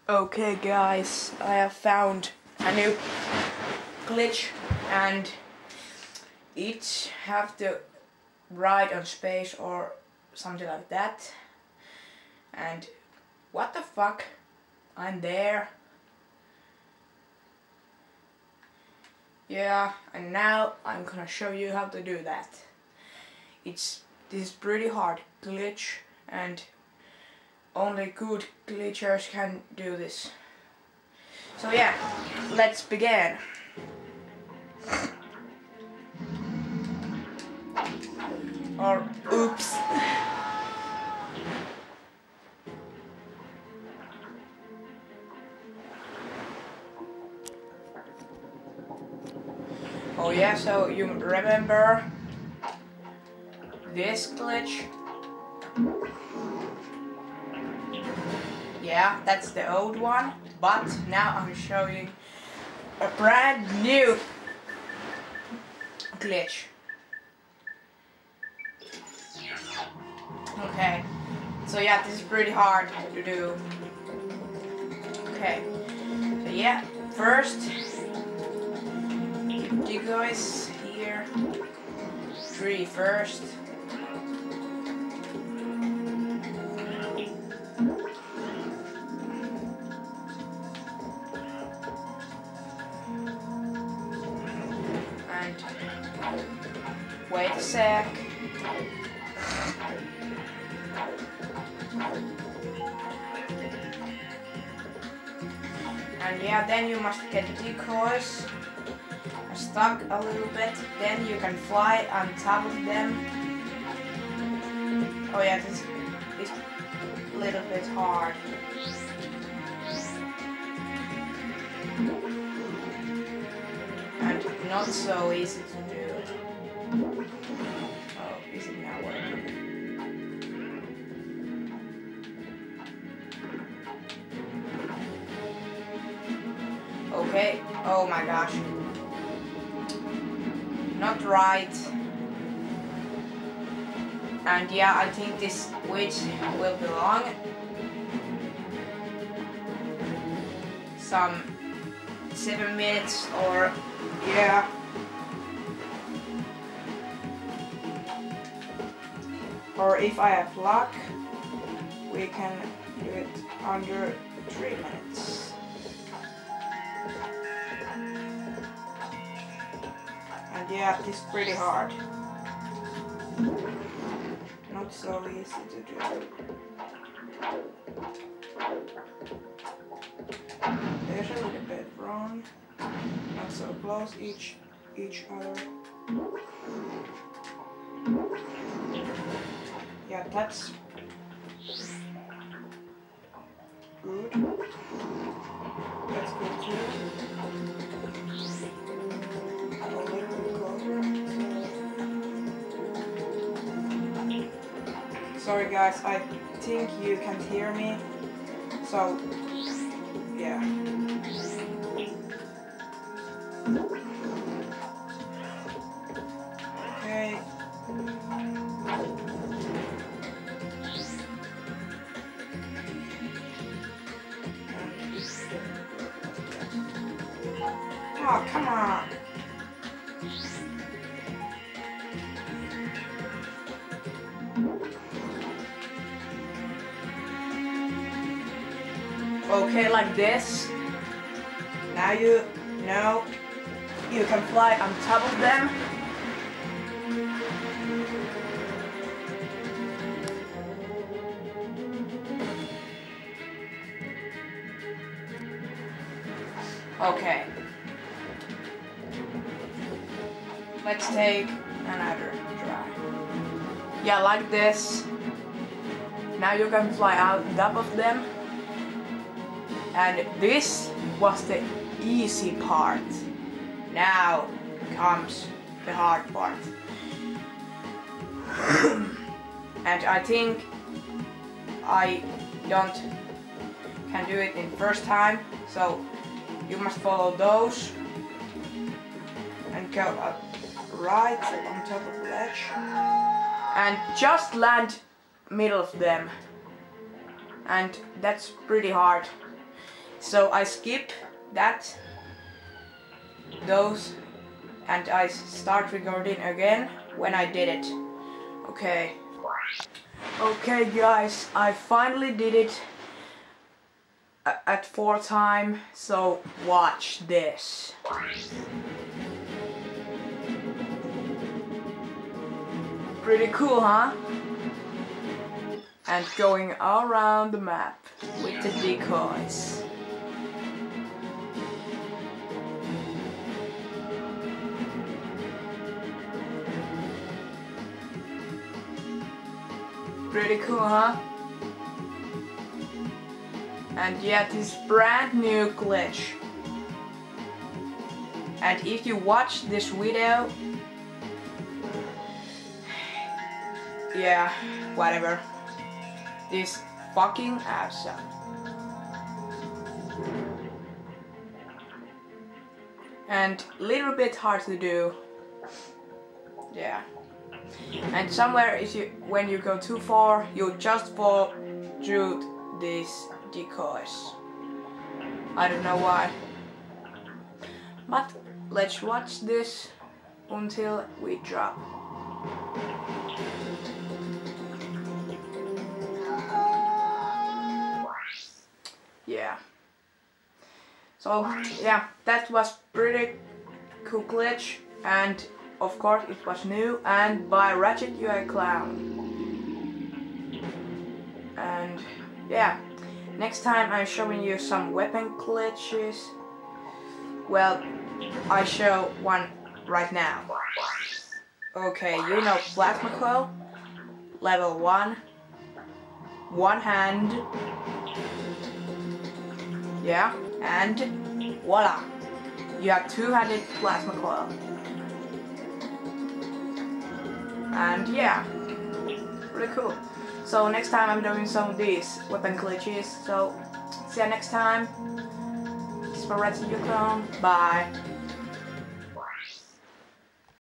Okay guys, I have found a new glitch and it have to ride on space or something like that. And what the fuck? I'm there. Yeah, and now I'm gonna show you how to do that. This is pretty hard glitch and only good glitchers can do this. So yeah, let's begin. Or oops. Oh yeah, so you remember this glitch? Yeah, that's the old one, but now I'm showing a brand new glitch. Okay, so yeah, this is pretty hard to do. Okay, so yeah, first decoys here, 3 first. And wait a sec. And yeah, then you must get the decoys stuck a little bit, then you can fly on top of them. Oh yeah, this is a little bit hard. And not so easy to do. Oh, is it now working? Okay, oh my gosh. Not right. And yeah, I think this witch will belong some 7 minutes or yeah. Or if I have luck, we can do it under 3 minutes. And yeah, this is pretty hard. Not so easy to do. There's a little bit wrong. Not so close each other. Yeah, that's good. That's good too. Sorry guys, I think you can't hear me, so yeah. Okay. Oh, come on. Okay, like this. Now you know you can fly on top of them. Okay. Let's take another try. Yeah, like this. Now you can fly out on top of them. And this was the easy part. Now comes the hard part. And I think I can do it in first time, so you must follow those and go up right on top of the ledge and just land middle of them, and that's pretty hard. So I skip those, and I start recording again when I did it. Okay. Okay guys, I finally did it at 4 time, so watch this. Pretty cool, huh? And going all around the map with the decoys. Pretty cool, huh? And yeah, this brand new glitch. And if you watch this video, yeah, whatever. This fucking awesome. And little bit hard to do. Yeah. And somewhere when you go too far, you just fall through these decoys. I don't know why. But let's watch this until we drop. Yeah. So yeah, that was pretty cool glitch, and of course it was new and by RatchetUYAclown. And yeah, next time I'm showing you some weapon glitches. Well, I show one right now. Okay, you know plasma coil, level 1, one hand, yeah, and voila, you have two-handed plasma coil. And yeah, really cool. So next time I'm doing some of these weapon glitches. So see you next time. This is for RatchetUYAclown. Bye.